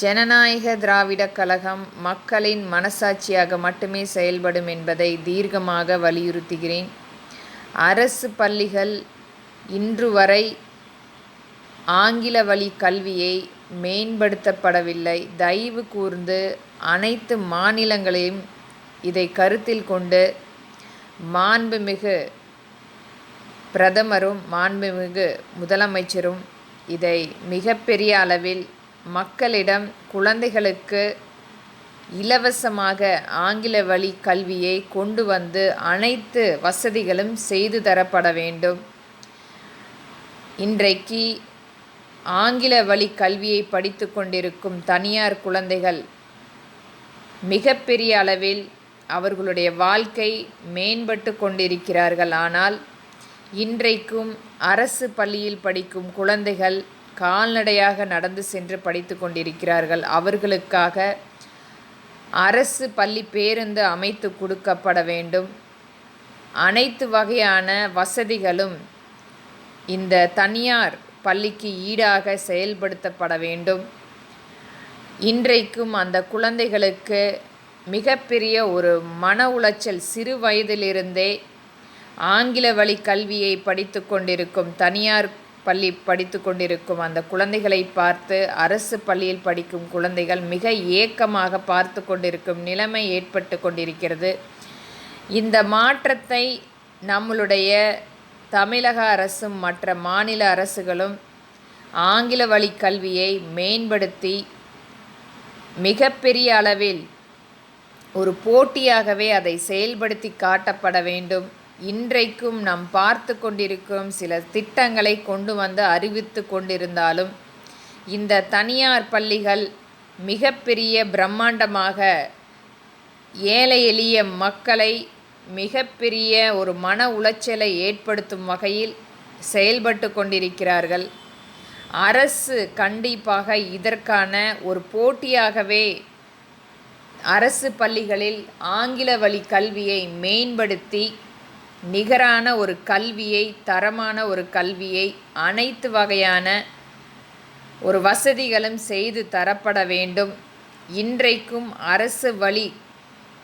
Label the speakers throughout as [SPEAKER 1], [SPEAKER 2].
[SPEAKER 1] ஜனநாயக திராவிடக் கழகம் மக்களின் மனசாட்சியாக மட்டுமே செயல்படும் என்பதை தீர்க்கமாக வலியுறுத்துகிறேன். அரசு பள்ளிகள் இன்று வரை ஆங்கில வழி கல்வியை மேம்படுத்தப்படவில்லை. தயவு கூர்ந்து அனைத்து மாநிலங்களையும் இதை கருத்தில் கொண்டு மாண்புமிகு பிரதமரும் மாண்புமிகு முதலமைச்சரும் இதை மிகப்பெரிய அளவில் மக்களிடம் குழந்தைகளுக்கு இலவசமாக ஆங்கில வழி கல்வியை கொண்டு வந்து அனைத்து வசதிகளும் செய்து தரப்பட வேண்டும். இன்றைக்கு ஆங்கில வழி கல்வியை படித்து கொண்டிருக்கும் தனியார் குழந்தைகள் மிகப்பெரிய அளவில் அவர்களுடைய வாழ்க்கை மேம்பட்டு கொண்டிருக்கிறார்கள். ஆனால் இன்றைக்கும் அரசு பள்ளியில் படிக்கும் குழந்தைகள் கால்நடையாக நடந்து சென்று படித்து கொண்டிருக்கிறார்கள். அவர்களுக்காக அரசு பள்ளி பேருந்து அமைத்து கொடுக்கப்பட வேண்டும். அனைத்து வகையான வசதிகளும் இந்த தனியார் பள்ளிக்கு ஈடாக செயல்படுத்தப்பட வேண்டும். இன்றைக்கும் அந்த குழந்தைகளுக்கு மிகப்பெரிய ஒரு மன உளைச்சல். சிறு வயதிலிருந்தே ஆங்கில வழி கல்வியை படித்து கொண்டிருக்கும் தனியார் பள்ளி படித்து கொண்டிருக்கும் அந்த குழந்தைகளை பார்த்து அரசு பள்ளியில் படிக்கும் குழந்தைகள் மிக ஏக்கமாக பார்த்து கொண்டிருக்கும் நிலைமை ஏற்பட்டு கொண்டிருக்கிறது. இந்த மாற்றத்தை நம்மளுடைய தமிழக அரசும் மற்ற மாநில அரசுகளும் ஆங்கில வழி கல்வியை மேம்படுத்தி மிகப்பெரிய அளவில் ஒரு போட்டியாகவே அதை செயல்படுத்தி காட்டப்பட வேண்டும். இன்றைக்கும் நாம் பார்த்து கொண்டிருக்கும் சில திட்டங்களை கொண்டு வந்து அறிவித்து கொண்டிருந்தாலும் இந்த தனியார் பள்ளிகள் மிகப்பெரிய பிரம்மாண்டமாக ஏழை எளிய மக்களை மிகப்பெரிய ஒரு மன உளைச்சலை ஏற்படுத்தும் வகையில் செயல்பட்டு கொண்டிருக்கிறார்கள். அரசு கண்டிப்பாக இதற்கான ஒரு போட்டியாகவே அரசு பள்ளிகளில் ஆங்கில வழி கல்வியை மேம்படுத்தி நிகரான ஒரு கல்வியை, தரமான ஒரு கல்வியை, அனைத்து வகையான ஒரு வசதிகளும் செய்து தரப்பட வேண்டும். இன்றைக்கும் அரசு வழி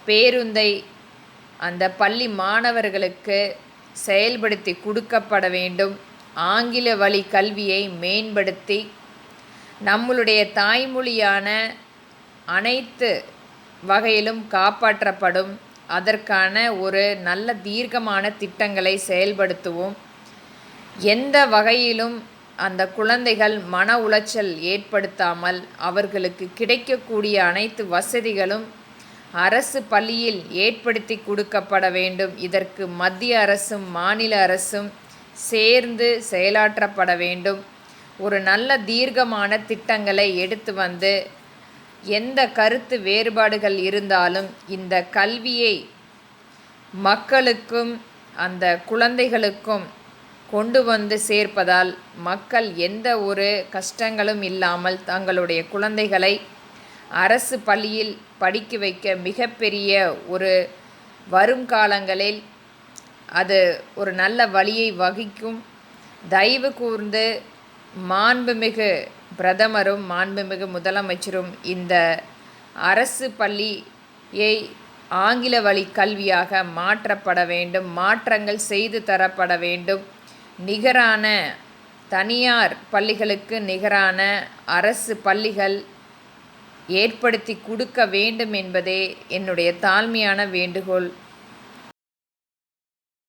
[SPEAKER 1] பேருந்தை அந்த பள்ளி மாணவர்களுக்கு செயல்படுத்தி கொடுக்கப்பட வேண்டும். ஆங்கில வழி கல்வியை மேம்படுத்தி நம்மளுடைய தாய்மொழியான அனைத்து வகையிலும் காப்பாற்றப்படும். அதற்கான ஒரு நல்ல தீர்க்கமான திட்டங்களை செயல்படுத்துவோம். எந்த வகையிலும் அந்த குழந்தைகள் மன உளைச்சல் ஏற்படுத்தாமல் அவர்களுக்கு கிடைக்கக்கூடிய அனைத்து வசதிகளும் அரசு பள்ளியில் ஏற்படுத்தி கொடுக்கப்பட வேண்டும். இதற்கு மத்திய அரசும் மாநில அரசும் சேர்ந்து செயலாற்றப்பட வேண்டும். ஒரு நல்ல தீர்க்கமான திட்டங்களை எடுத்து வந்து எந்த கருத்து வேறுபாடுகள் இருந்தாலும் இந்த கல்வியை மக்களுக்கும் அந்த குழந்தைகளுக்கும் கொண்டு வந்து சேர்ப்பதால் மக்கள் எந்த ஒரு கஷ்டங்களும் இல்லாமல் தங்களுடைய குழந்தைகளை அரசு பள்ளியில் படிக்க வைக்க மிகப்பெரிய ஒரு வரும் காலங்களில் அது ஒரு நல்ல வழியை வகிக்கும். தயவு கூர்ந்து மாண்புமிகு பிரதமரும் மாண்புமிகு முதலமைச்சரும் இந்த அரசு பள்ளியை ஆங்கில வழி கல்வியாக மாற்றப்பட வேண்டும். மாற்றங்கள் செய்து தரப்பட வேண்டும். நிகரான தனியார் பள்ளிகளுக்கு நிகரான அரசு பள்ளிகள் ஏற்படுத்தி கொடுக்க வேண்டும் என்பதே என்னுடைய தாழ்மையான வேண்டுகோள்.